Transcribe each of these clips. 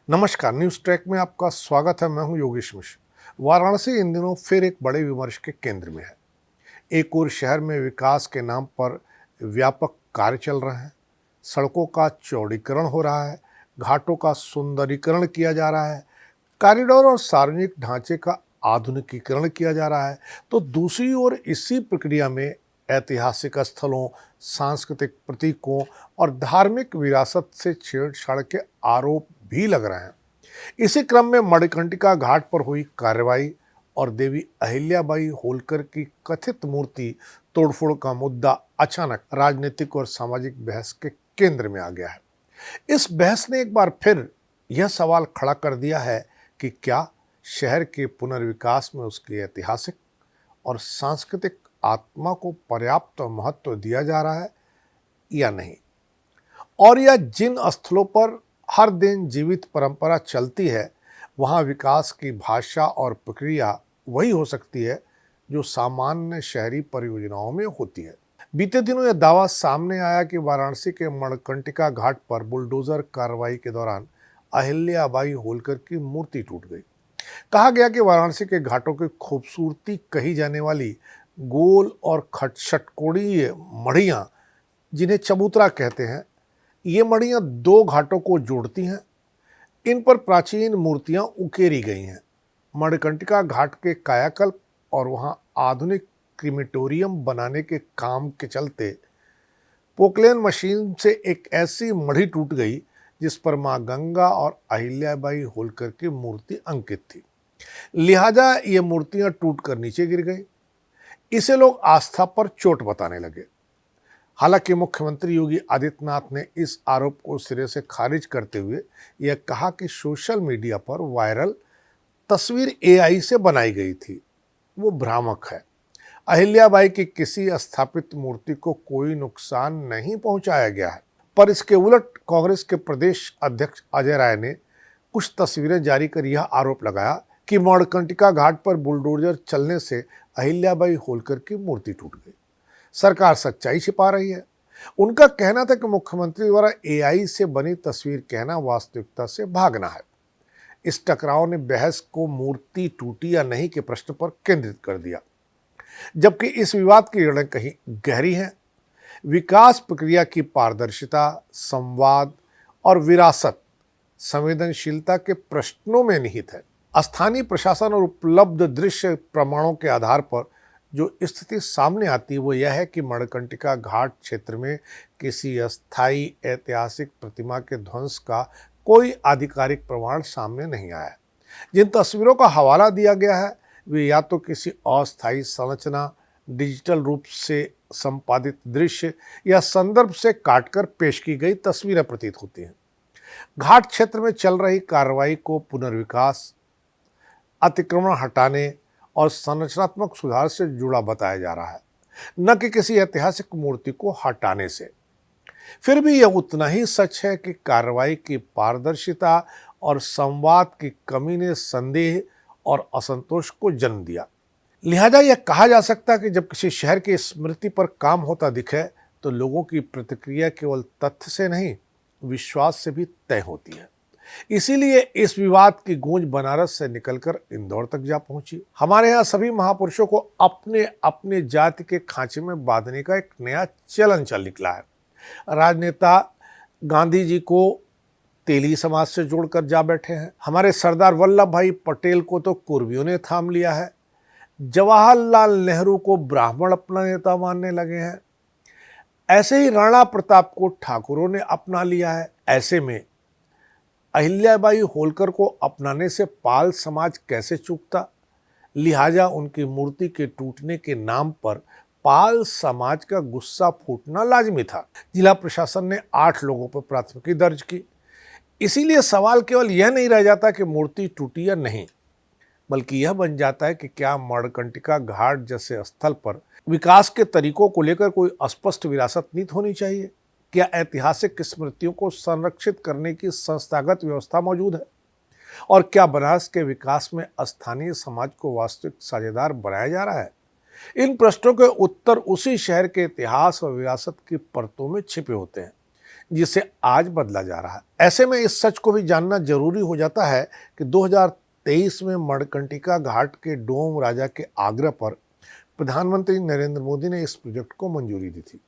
नमस्कार, news track में आपका स्वागत है। मैं हूं योगेश मिश्र। वाराणसी इन दिनों फिर एक बड़े विमर्श के केंद्र में है। एक और शहर में विकास के नाम पर व्यापक कार्य चल रहे हैं। सड़कों का चौड़ीकरण हो रहा है, घाटों का सुंदरीकरण किया जा रहा है, कॉरिडोर और सार्वजनिक ढांचे का आधुनिकीकरण किया जा रहा है। तो दूसरी ओर इसी प्रक्रिया में ऐतिहासिक स्थलों, सांस्कृतिक प्रतीकों और धार्मिक विरासत से छेड़छाड़ के आरोप भी लग रहे हैं। इसी क्रम में मणिकर्णिका घाट पर हुई कार्रवाई और देवी अहिल्याबाई होलकर की कथित मूर्ति तोड़फोड़ का मुद्दा अचानक राजनीतिक और सामाजिक बहस के केंद्र में आ गया है। इस बहस ने एक बार फिर यह सवाल खड़ा कर दिया है कि क्या शहर के पुनर्विकास में उसकी ऐतिहासिक और सांस्कृतिक आत्मा को पर्याप्त महत्व दिया जा रहा है या नहीं, और या जिन स्थलों पर हर दिन जीवित परंपरा चलती है वहां विकास की भाषा और प्रक्रिया वही हो सकती है जो सामान्य शहरी परियोजनाओं में होती है। बीते दिनों यह दावा सामने आया कि वाराणसी के मणिकर्णिका घाट पर बुलडोजर कार्रवाई के दौरान अहिल्याबाई होलकर की मूर्ति टूट गई। कहा गया कि वाराणसी के घाटों की खूबसूरती कही जाने वाली गोल और षटकोणीय मढ़ियां, जिन्हें चबूतरा कहते हैं, ये मढ़ियां दो घाटों को जोड़ती हैं। इन पर प्राचीन मूर्तियां उकेरी गई हैं। मणिकर्णिका घाट के कायाकल्प और वहां आधुनिक क्रीमेटोरियम बनाने के काम के चलते पोकलेन मशीन से एक ऐसी मढ़ी टूट गई जिस पर मां गंगा और अहिल्याबाई होलकर की मूर्ति अंकित थी। लिहाजा ये मूर्तियां टूटकर नीचे गिर गई। इसे लोग आस्था पर चोट बताने लगे। हालांकि मुख्यमंत्री योगी आदित्यनाथ ने इस आरोप को सिरे से खारिज करते हुए यह कहा कि सोशल मीडिया पर वायरल तस्वीर एआई से बनाई गई थी, वो भ्रामक है। अहिल्याबाई की किसी स्थापित मूर्ति को कोई नुकसान नहीं पहुंचाया गया है। पर इसके उलट कांग्रेस के प्रदेश अध्यक्ष अजय राय ने कुछ तस्वीरें जारी कर यह आरोप लगाया कि मणिकर्णिका घाट पर बुलडोजर चलने से अहिल्याबाई होलकर की मूर्ति टूट गई। सरकार सच्चाई छिपा रही है। उनका कहना था कि मुख्यमंत्री द्वारा एआई से बनी तस्वीर कहना वास्तविकता से भागना है। इस टकराव ने बहस को मूर्ति टूटी या नहीं के प्रश्न पर केंद्रित कर दिया, जबकि इस विवाद की जड़ें कहीं गहरी हैं। विकास प्रक्रिया की पारदर्शिता, संवाद और विरासत संवेदनशीलता के प्रश्नों में निहित है। स्थानीय प्रशासन और उपलब्ध दृश्य प्रमाणों के आधार पर जो स्थिति सामने आती है वो यह है कि मणिकर्णिका घाट क्षेत्र में किसी अस्थायी ऐतिहासिक प्रतिमा के ध्वंस का कोई आधिकारिक प्रमाण सामने नहीं आया। जिन तस्वीरों का हवाला दिया गया है वे या तो किसी अस्थायी संरचना, डिजिटल रूप से संपादित दृश्य या संदर्भ से काटकर पेश की गई तस्वीरें प्रतीत होती हैं। घाट क्षेत्र में चल रही कार्रवाई को पुनर्विकास, अतिक्रमण हटाने और संरचनात्मक सुधार से जुड़ा बताया जा रहा है, न कि किसी ऐतिहासिक मूर्ति को हटाने से। फिर भी यह उतना ही सच है कि कार्रवाई की पारदर्शिता और संवाद की कमी ने संदेह और असंतोष को जन्म दिया। लिहाजा यह कहा जा सकता है कि जब किसी शहर की स्मृति पर काम होता दिखे तो लोगों की प्रतिक्रिया केवल तथ्य से नहीं, विश्वास से भी तय होती है। इसीलिए इस विवाद की गूंज बनारस से निकलकर इंदौर तक जा पहुंची। हमारे यहाँ सभी महापुरुषों को अपने अपने जाति के खांचे में बांधने का एक नया चलन चल निकला है। राजनेता गांधी जी को तेली समाज से जोड़कर जा बैठे हैं। हमारे सरदार वल्लभ भाई पटेल को तो कुर्मियों ने थाम लिया है। जवाहरलाल नेहरू को ब्राह्मण अपना नेता मानने लगे हैं। ऐसे ही राणा प्रताप को ठाकुरों ने अपना लिया है। ऐसे में अहिल्याबाई होलकर को अपनाने से पाल समाज कैसे चूकता। लिहाजा उनकी मूर्ति के टूटने के नाम पर पाल समाज का गुस्सा फूटना लाजमी था। जिला प्रशासन ने 8 लोगों पर प्राथमिकी दर्ज की। इसीलिए सवाल केवल यह नहीं रह जाता कि मूर्ति टूटी या नहीं, बल्कि यह बन जाता है कि क्या मणिकर्णिका घाट जैसे स्थल पर विकास के तरीकों को लेकर कोई स्पष्ट विरासत नीति होनी चाहिए। क्या ऐतिहासिक स्मृतियों को संरक्षित करने की संस्थागत व्यवस्था मौजूद है, और क्या बनारस के विकास में स्थानीय समाज को वास्तविक साझेदार बनाया जा रहा है। इन प्रश्नों के उत्तर उसी शहर के इतिहास और विरासत की परतों में छिपे होते हैं, जिसे आज बदला जा रहा है। ऐसे में इस सच को भी जानना जरूरी हो जाता है कि 2023 में मणिकर्णिका घाट के डोम राजा के आग्रह पर प्रधानमंत्री नरेंद्र मोदी ने इस प्रोजेक्ट को मंजूरी दी थी।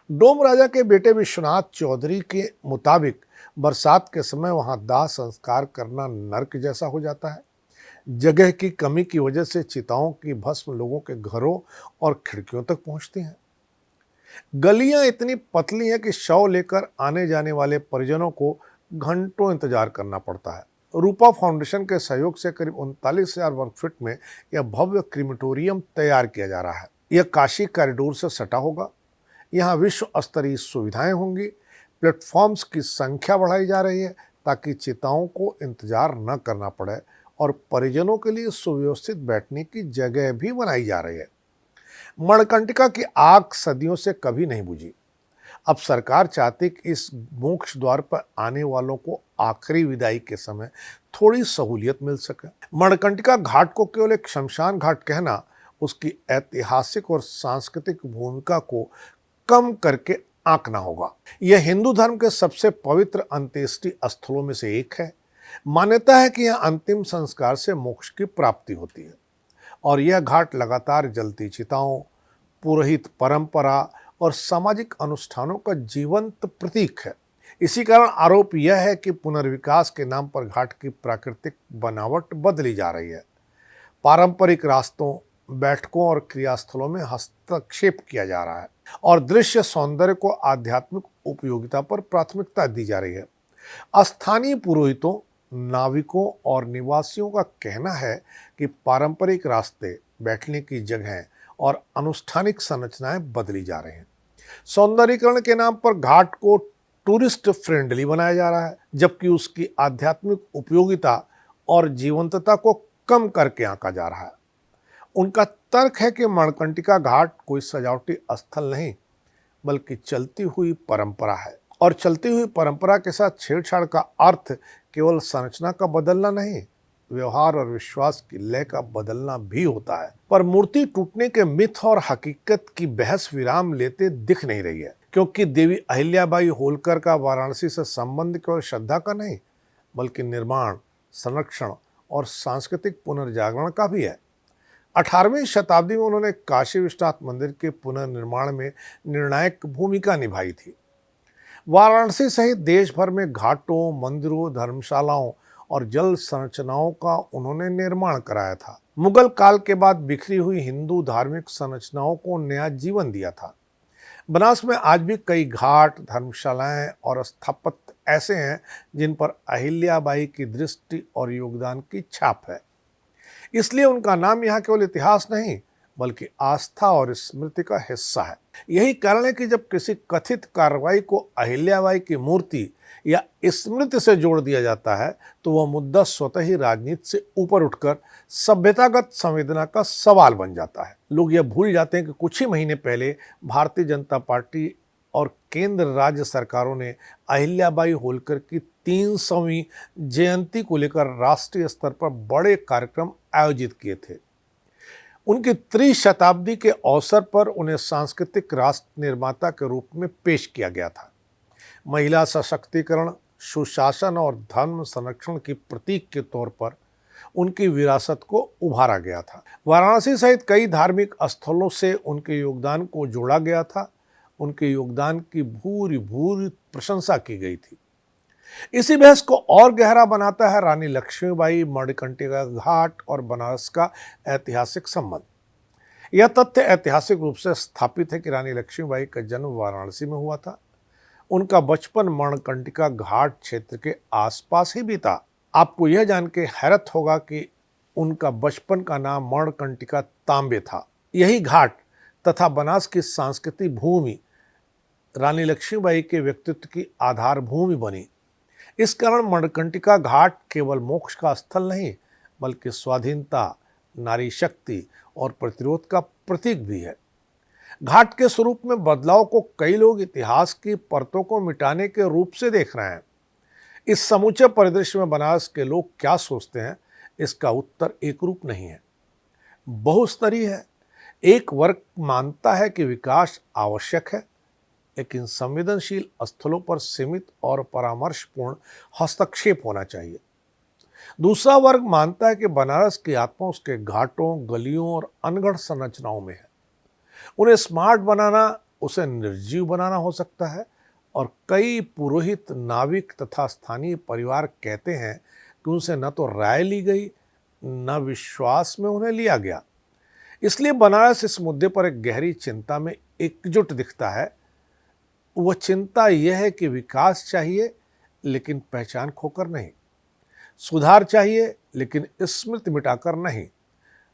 डोम राजा के बेटे विश्वनाथ चौधरी के मुताबिक बरसात के समय वहां दाह संस्कार करना नर्क जैसा हो जाता है। जगह की कमी की वजह से चिताओं की भस्म लोगों के घरों और खिड़कियों तक पहुंचती हैं। गलियां इतनी पतली हैं कि शव लेकर आने जाने वाले परिजनों को घंटों इंतजार करना पड़ता है। रूपा फाउंडेशन के सहयोग से करीब 39,000 वर्ग फीट में यह भव्य क्रीमेटोरियम तैयार किया जा रहा है। यह काशी कॉरिडोर से सटा होगा। यहाँ विश्व स्तरीय सुविधाएं होंगी। प्लेटफॉर्म्स की संख्या बढ़ाई जा रही है ताकि चिताओं को इंतजार न करना पड़े और परिजनों के लिए सुव्यवस्थित बैठने की जगह भी बनाई जा रही है। मणिकर्णिका की आग सदियों से कभी नहीं बुझी। अब सरकार चाहती कि इस मोक्ष द्वार पर आने वालों को आखिरी विदाई के समय थोड़ी सहूलियत मिल सके। मणिकर्णिका घाट को केवल एक शमशान घाट कहना उसकी ऐतिहासिक और सांस्कृतिक भूमिका को कम करके आंकना होगा। यह हिंदू धर्म के सबसे पवित्र अंत्येष्टि स्थलों में से एक है। मान्यता है कि यह अंतिम संस्कार से मोक्ष की प्राप्ति होती है और यह घाट लगातार जलती चिताओं, पुरोहित परंपरा और सामाजिक अनुष्ठानों का जीवंत प्रतीक है। इसी कारण आरोप यह है कि पुनर्विकास के नाम पर घाट की प्राकृतिक बनावट बदली जा रही है। पारंपरिक रास्तों, बैठकों और क्रियास्थलों में हस्तक्षेप किया जा रहा है और दृश्य सौंदर्य को आध्यात्मिक उपयोगिता पर प्राथमिकता दी जा रही है। स्थानीय पुरोहितों, नाविकों और निवासियों का कहना है कि पारंपरिक रास्ते, बैठने की जगहें और अनुष्ठानिक संरचनाएं बदली जा रही हैं। सौंदर्यीकरण के नाम पर घाट को टूरिस्ट फ्रेंडली बनाया जा रहा है, जबकि उसकी आध्यात्मिक उपयोगिता और जीवंतता को कम करके आंका जा रहा है। उनका तर्क है कि मणिकर्णिका घाट कोई सजावटी स्थल नहीं बल्कि चलती हुई परंपरा है और चलती हुई परंपरा के साथ छेड़छाड़ का अर्थ केवल संरचना का बदलना नहीं, व्यवहार और विश्वास की लय का बदलना भी होता है। पर मूर्ति टूटने के मिथ और हकीकत की बहस विराम लेते दिख नहीं रही है, क्योंकि देवी अहिल्याबाई होलकर का वाराणसी से संबंध केवल श्रद्धा का नहीं बल्कि निर्माण, संरक्षण और सांस्कृतिक पुनर्जागरण का भी है। 18वीं शताब्दी में उन्होंने काशी विश्वनाथ मंदिर के पुनर्निर्माण में निर्णायक भूमिका निभाई थी। वाराणसी सहित देश भर में घाटों, मंदिरों, धर्मशालाओं और जल संरचनाओं का उन्होंने निर्माण कराया था। मुगल काल के बाद बिखरी हुई हिंदू धार्मिक संरचनाओं को नया जीवन दिया था। बनास में आज भी कई घाट, धर्मशालाएं और स्थापत्य ऐसे हैं जिन पर अहिल्याबाई की दृष्टि और योगदान की छाप है। इसलिए उनका नाम यहाँ केवल इतिहास नहीं बल्कि आस्था और स्मृति का हिस्सा है। यही कारण है कि जब किसी कथित कार्रवाई को अहिल्याबाई की मूर्ति या स्मृति से जोड़ दिया जाता है तो वह मुद्दा स्वतः ही राजनीति से ऊपर उठकर सभ्यतागत संवेदना का सवाल बन जाता है। लोग यह भूल जाते हैं कि कुछ ही महीने पहले भारतीय जनता पार्टी और केंद्र राज्य सरकारों ने अहिल्याबाई होलकर की 300वीं जयंती को लेकर राष्ट्रीय स्तर पर बड़े कार्यक्रम आयोजित किए थे। उनकी त्रिशताब्दी के अवसर पर उन्हें सांस्कृतिक राष्ट्र निर्माता के रूप में पेश किया गया था। महिला सशक्तिकरण, सुशासन और धर्म संरक्षण की प्रतीक के तौर पर उनकी विरासत को उभारा गया था। वाराणसी सहित कई धार्मिक स्थलों से उनके योगदान को जोड़ा गया था। उनके योगदान की भूरी भूरी प्रशंसा की गई थी। इसी बहस को और गहरा बनाता है रानी लक्ष्मीबाई, मणिकर्णिका घाट और बनारस का ऐतिहासिक संबंध। यह तथ्य ऐतिहासिक रूप से स्थापित है कि रानी लक्ष्मीबाई का जन्म वाराणसी में हुआ था। उनका बचपन मणिकर्णिका घाट क्षेत्र के आसपास ही बीता। आपको यह जान के हैरत होगा कि उनका बचपन का नाम मणिकर्णिका तांबे था। यही घाट तथा बनास की सांस्कृतिक भूमि रानी लक्ष्मीबाई के व्यक्तित्व की आधार भूमि बनी। इस कारण मणिकर्णिका घाट केवल मोक्ष का स्थल नहीं बल्कि स्वाधीनता, नारी शक्ति और प्रतिरोध का प्रतीक भी है। घाट के स्वरूप में बदलाव को कई लोग इतिहास की परतों को मिटाने के रूप से देख रहे हैं। इस समूचे परिदृश्य में बनारस के लोग क्या सोचते हैं, इसका उत्तर एक रूप नहीं है, बहुस्तरीय है। एक वर्ग मानता है कि विकास आवश्यक है, लेकिन संवेदनशील स्थलों पर सीमित और परामर्शपूर्ण हस्तक्षेप होना चाहिए। दूसरा वर्ग मानता है कि बनारस की आत्मा उसके घाटों, गलियों और अनगढ़ संरचनाओं में है। उन्हें स्मार्ट बनाना उसे निर्जीव बनाना हो सकता है, और कई पुरोहित, नाविक तथा स्थानीय परिवार कहते हैं कि उनसे न तो राय ली गई, न विश्वास में उन्हें लिया गया। इसलिए बनारस इस मुद्दे पर एक गहरी चिंता में एकजुट दिखता है। वह चिंता यह है कि विकास चाहिए लेकिन पहचान खोकर नहीं, सुधार चाहिए लेकिन स्मृति मिटाकर नहीं,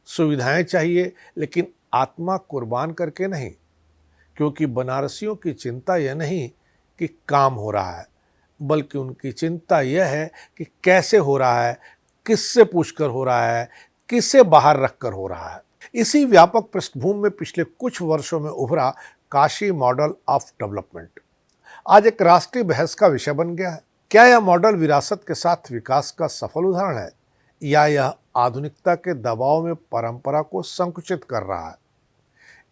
सुविधाएं चाहिए लेकिन आत्मा कुर्बान करके नहीं। क्योंकि बनारसियों की चिंता यह नहीं कि काम हो रहा है, बल्कि उनकी चिंता यह है कि कैसे हो रहा है, किससे पूछकर हो रहा है, किसे बाहर रखकर हो रहा है। इसी व्यापक पृष्ठभूमि में पिछले कुछ वर्षों में उभरा काशी मॉडल ऑफ डेवलपमेंट आज एक राष्ट्रीय बहस का विषय बन गया है। क्या यह मॉडल विरासत के साथ विकास का सफल उदाहरण है, या यह आधुनिकता के दबाव में परंपरा को संकुचित कर रहा है?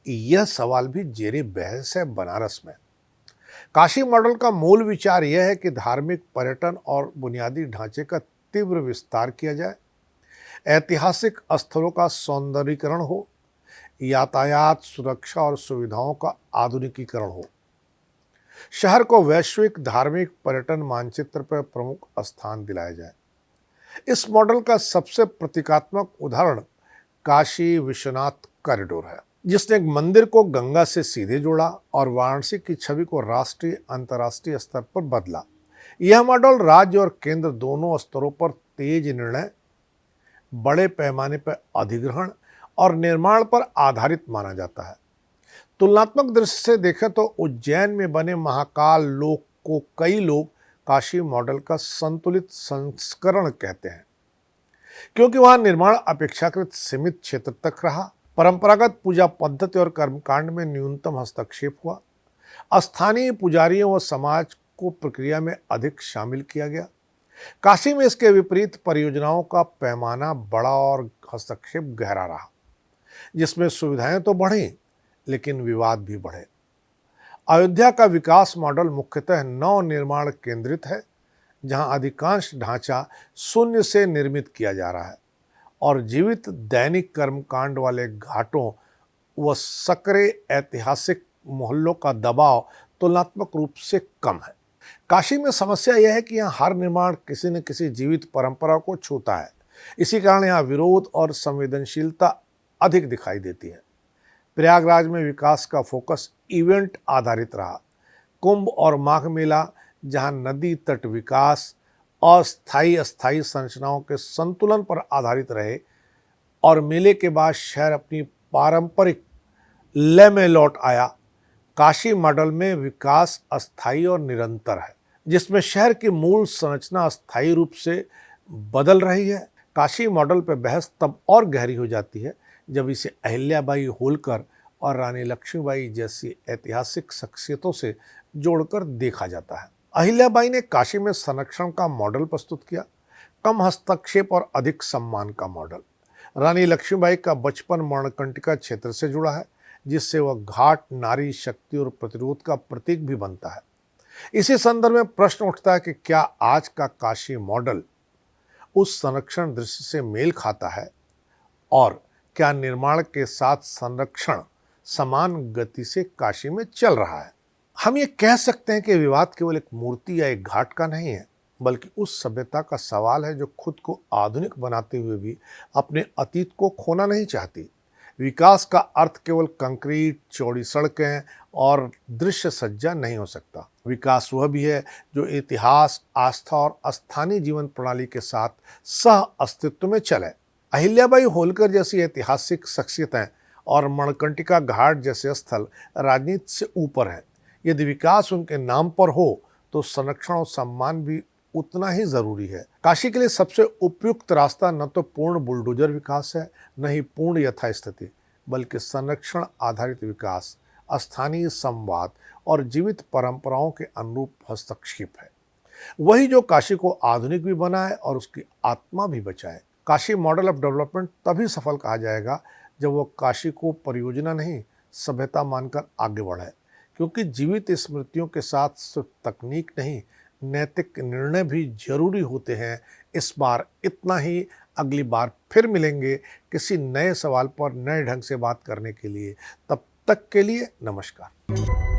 यह सवाल भी जेरे बहस है बनारस में। काशी मॉडल का मूल विचार यह है कि धार्मिक, पर्यटन और बुनियादी ढांचे का तीव्र विस्तार किया जाए, ऐतिहासिक स्थलों का सौंदर्यीकरण हो, यातायात, सुरक्षा और सुविधाओं का आधुनिकीकरण हो, शहर को वैश्विक धार्मिक पर्यटन मानचित्र पर प्रमुख स्थान दिलाया जाए। इस मॉडल का सबसे प्रतीकात्मक उदाहरण काशी विश्वनाथ कॉरिडोर है, जिसने एक मंदिर को गंगा से सीधे जोड़ा और वाराणसी की छवि को राष्ट्रीय अंतर्राष्ट्रीय स्तर पर बदला। यह मॉडल राज्य और केंद्र दोनों स्तरों पर तेज निर्णय, बड़े पैमाने पर अधिग्रहण और निर्माण पर आधारित माना जाता है। तुलनात्मक दृष्टि से देखें तो उज्जैन में बने महाकाल लोक को कई लोग काशी मॉडल का संतुलित संस्करण कहते हैं, क्योंकि वहां निर्माण अपेक्षाकृत सीमित क्षेत्र तक रहा, परंपरागत पूजा पद्धति और कर्मकांड में न्यूनतम हस्तक्षेप हुआ, स्थानीय पुजारियों व समाज को प्रक्रिया में अधिक शामिल किया गया। काशी में इसके विपरीत परियोजनाओं का पैमाना बड़ा और हस्तक्षेप गहरा रहा, जिसमें सुविधाएं तो बढ़ी लेकिन विवाद भी बढ़े। अयोध्या का विकास मॉडल मुख्यतः नव निर्माण केंद्रित है, जहां अधिकांश ढांचा शून्य से निर्मित किया जा रहा है और जीवित दैनिक कर्मकांड वाले घाटों व सकरे ऐतिहासिक मोहल्लों का दबाव तुलनात्मक रूप से कम है। काशी में समस्या यह है कि यहाँ हर निर्माण किसी न किसी जीवित परंपरा को छूता है। इसी कारण यहाँ विरोध और संवेदनशीलता अधिक दिखाई देती है। प्रयागराज में विकास का फोकस इवेंट आधारित रहा। कुंभ और माघ मेला, जहां नदी तट विकास और अस्थायी संरचनाओं के संतुलन पर आधारित रहे, और मेले के बाद शहर अपनी पारंपरिक लय में लौट आया। काशी मॉडल में विकास अस्थायी और निरंतर है, जिसमें शहर की मूल संरचना अस्थायी रूप से बदल रही है। काशी मॉडल पर बहस तब और गहरी हो जाती है जब इसे अहिल्याबाई होलकर और रानी लक्ष्मीबाई जैसी ऐतिहासिक शख्सियतों से जोड़कर देखा जाता है। अहिल्याबाई ने काशी में संरक्षण का मॉडल प्रस्तुत किया, कम हस्तक्षेप और अधिक सम्मान का मॉडल। रानी लक्ष्मीबाई का बचपन मणिकर्णिका क्षेत्र से जुड़ा है, जिससे वह घाट नारी शक्ति और प्रतिरोध का प्रतीक भी बनता है। इसी संदर्भ में प्रश्न उठता है कि क्या आज का काशी मॉडल उस संरक्षण दृश्य से मेल खाता है, और क्या निर्माण के साथ संरक्षण समान गति से काशी में चल रहा है? हम ये कह सकते हैं कि विवाद केवल एक मूर्ति या एक घाट का नहीं है, बल्कि उस सभ्यता का सवाल है जो खुद को आधुनिक बनाते हुए भी अपने अतीत को खोना नहीं चाहती। विकास का अर्थ केवल कंक्रीट, चौड़ी सड़कें और दृश्य सज्जा नहीं हो सकता। विकास वह भी है जो इतिहास, आस्था और स्थानीय जीवन प्रणाली के साथ सह अस्तित्व में चले। अहिल्याबाई होलकर जैसी ऐतिहासिक शख्सियतें और मणिकर्णिका घाट जैसे स्थल राजनीति से ऊपर हैं। यदि विकास उनके नाम पर हो तो संरक्षण और सम्मान भी उतना ही जरूरी है। काशी के लिए सबसे उपयुक्त रास्ता न तो पूर्ण बुलडोजर विकास है, न ही पूर्ण यथास्थिति, बल्कि संरक्षण आधारित विकास, स्थानीय संवाद और जीवित परंपराओं के अनुरूप हस्तक्षेप है। वही जो काशी को आधुनिक भी बनाए और उसकी आत्मा भी बचाए। काशी मॉडल ऑफ डेवलपमेंट तभी सफल कहा जाएगा जब वो काशी को परियोजना नहीं, सभ्यता मानकर आगे बढ़े, क्योंकि जीवित स्मृतियों के साथ सिर्फ तकनीक नहीं, नैतिक निर्णय भी जरूरी होते हैं। इस बार इतना ही। अगली बार फिर मिलेंगे किसी नए सवाल पर नए ढंग से बात करने के लिए। तब तक के लिए नमस्कार।